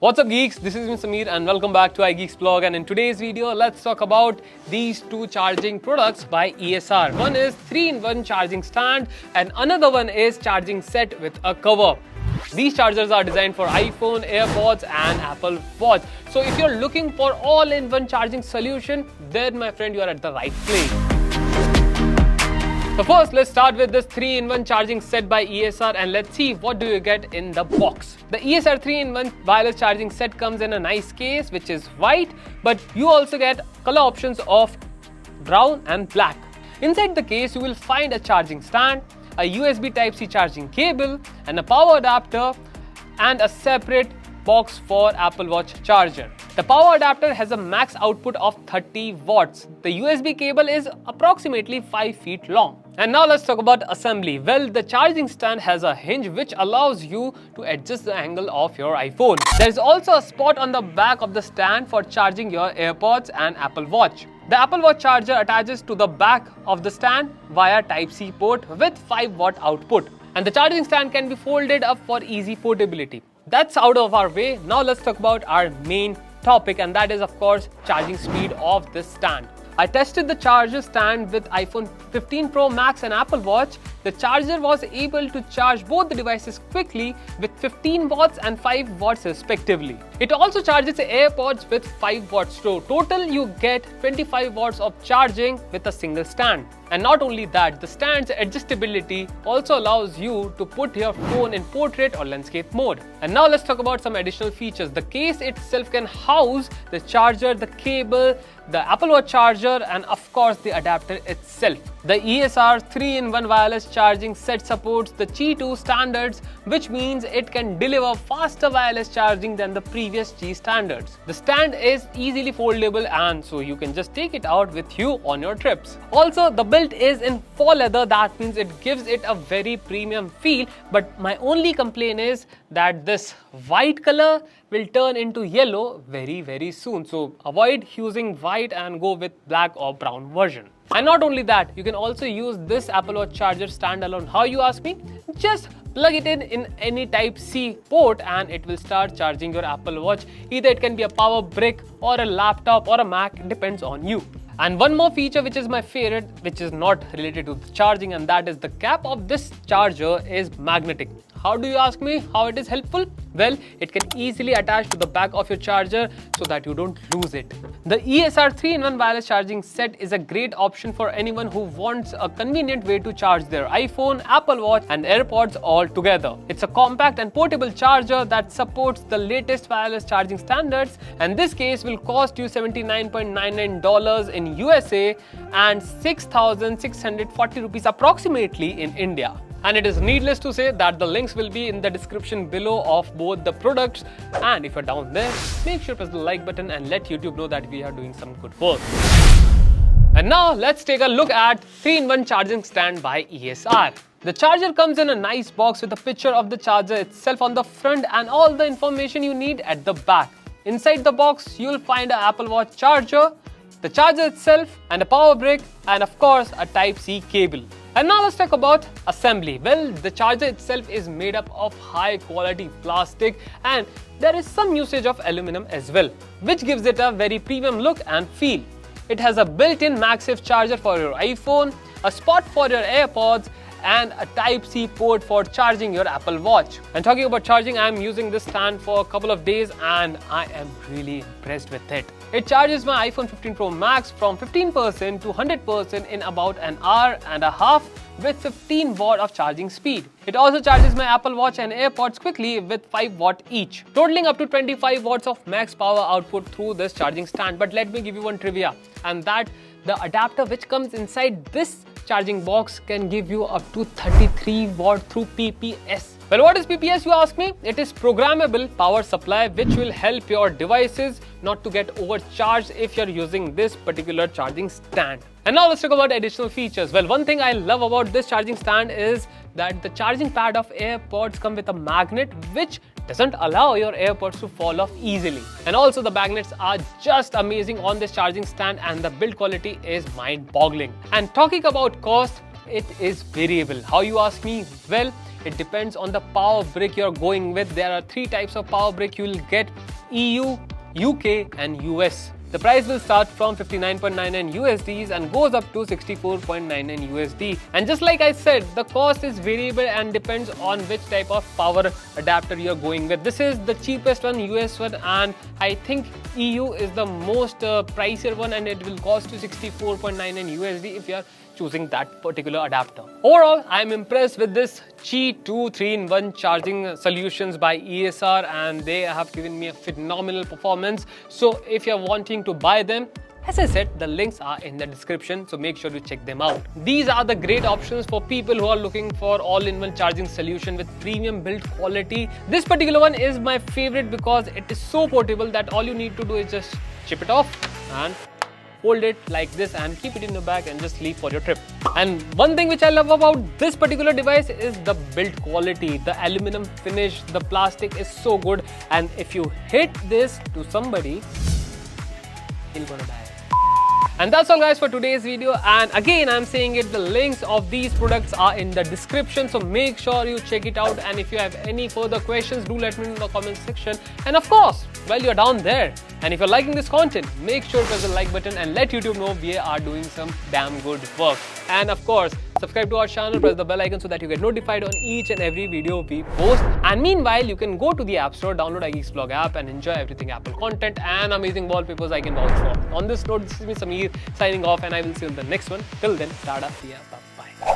What's up geeks, this is me Samir and welcome back to iGeeksblog, and in today's video let's talk about these two charging products by ESR. One is 3-in-1 charging stand and another one is charging set with a cover. These chargers are designed for iPhone, AirPods and Apple Watch. So if you're looking for all-in-one charging solution, then my friend you are at the right place. So first, let's start with this 3-in-1 charging set by ESR and let's see what do you get in the box. The ESR 3-in-1 wireless charging set comes in a nice case which is white, but you also get color options of brown and black. Inside the case, you will find a charging stand, a USB Type-C charging cable and a power adapter and a separate box for Apple Watch charger. The power adapter has a max output of 30 watts. The USB cable is approximately 5 feet long. And now let's talk about assembly. Well, the charging stand has a hinge which allows you to adjust the angle of your iPhone. There is also a spot on the back of the stand for charging your AirPods and Apple Watch. The Apple Watch charger attaches to the back of the stand via Type-C port with 5 watt output. And the charging stand can be folded up for easy portability. That's out of our way. Now let's talk about our main topic, and that is of course charging speed of this stand. I tested the charger stand with iPhone 15 Pro Max and Apple Watch. The charger was able to charge both the devices quickly with 15 watts and 5 watts respectively. It also charges the AirPods with 5 watts. So total you get 25 watts of charging with a single stand. And not only that, the stand's adjustability also allows you to put your phone in portrait or landscape mode. And now let's talk about some additional features. The case itself can house the charger, the cable, the Apple Watch charger and of course the adapter itself. The ESR 3-in-1 wireless charging set supports the Qi 2 standards, which means it can deliver faster wireless charging than the previous Qi standards. The stand is easily foldable and so you can just take it out with you on your trips. Also, the build is in faux leather, that means it gives it a very premium feel, but my only complaint is that this white color will turn into yellow very soon. So avoid using white and go with black or brown version. And not only that, you can also use this Apple Watch charger standalone. How, you ask me? Just plug it in any Type-C port and it will start charging your Apple Watch. Either it can be a power brick or a laptop or a Mac, it depends on you. And one more feature which is my favorite, which is not related to the charging, and that is the cap of this charger is magnetic. How do you ask me how it is helpful? Well, it can easily attach to the back of your charger so that you don't lose it. The ESR 3-in-1 wireless charging set is a great option for anyone who wants a convenient way to charge their iPhone, Apple Watch and AirPods all together. It's a compact and portable charger that supports the latest wireless charging standards, and this case will cost you $79.99 in USA and 6,640 rupees approximately in India. And it is needless to say that the links will be in the description below of both the products, and if you're down there, make sure to press the like button and let YouTube know that we are doing some good work. And now let's take a look at 3-in-1 charging stand by ESR. The charger comes in a nice box with a picture of the charger itself on the front and all the information you need at the back. Inside the box, you'll find an Apple Watch charger, the charger itself and a power brick and of course a Type-C cable. And now let's talk about assembly. Well, the charger itself is made up of high quality plastic and there is some usage of aluminum as well, which gives it a very premium look and feel. It has a built-in MagSafe charger for your iPhone, a spot for your AirPods and a Type-C port for charging your Apple Watch. And talking about charging, I am using this stand for a couple of days and I am really impressed with it. It charges my iPhone 15 Pro Max from 15% to 100% in about an hour and a half with 15 watt of charging speed. It also charges my Apple Watch and AirPods quickly with 5 watt each, totaling up to 25 watts of max power output through this charging stand. But let me give you one trivia, and that the adapter which comes inside this charging box can give you up to 33 watt through PPS. Well, what is PPS, you ask me? It is programmable power supply which will help your devices not to get overcharged if you're using this particular charging stand. And now let's talk about additional features. Well, one thing I love about this charging stand is that the charging pad of AirPods come with a magnet which doesn't allow your AirPods to fall off easily. And also the magnets are just amazing on this charging stand and the build quality is mind-boggling. And talking about cost, it is variable. How, you ask me? Well, It depends on the power brick you're going with. There are 3 types of power brick you will get: EU, UK and US. The price will start from 59.99 USDs and goes up to 64.99 USD. And just like I said, the cost is variable and depends on which type of power adapter you're going with. This is the cheapest one, US one, and I think EU is the most pricier one, and it will cost you 64.99 USD if you are choosing that particular adapter. Overall, I'm impressed with this Qi 2 3-in-1 charging solutions by ESR, and they have given me a phenomenal performance. So if you're wanting to buy them, as I said, the links are in the description, so make sure to check them out. These are the great options for people who are looking for all-in-one charging solution with premium build quality. This particular one is my favorite because it is so portable that all you need to do is just chip it off and hold it like this and keep it in your bag and just leave for your trip. And one thing which I love about this particular device is the build quality. The aluminum finish, the plastic is so good, and if you hit this to somebody, he's gonna die. And that's all guys for today's video, and again I'm saying it, the links of these products are in the description, so make sure you check it out. And if you have any further questions, do let me know in the comment section. And of course, while you're down there, and if you're liking this content, make sure to press the like button and let YouTube know we are doing some damn good work. And of course, subscribe to our channel, press the bell icon so that you get notified on each and every video we post. And meanwhile, you can go to the App Store, download iGeeksblog app and enjoy everything Apple content and amazing wallpapers I can vouch for. On this note, this is me Sameer signing off, and I will see you in the next one. Till then, tada, see ya, bye.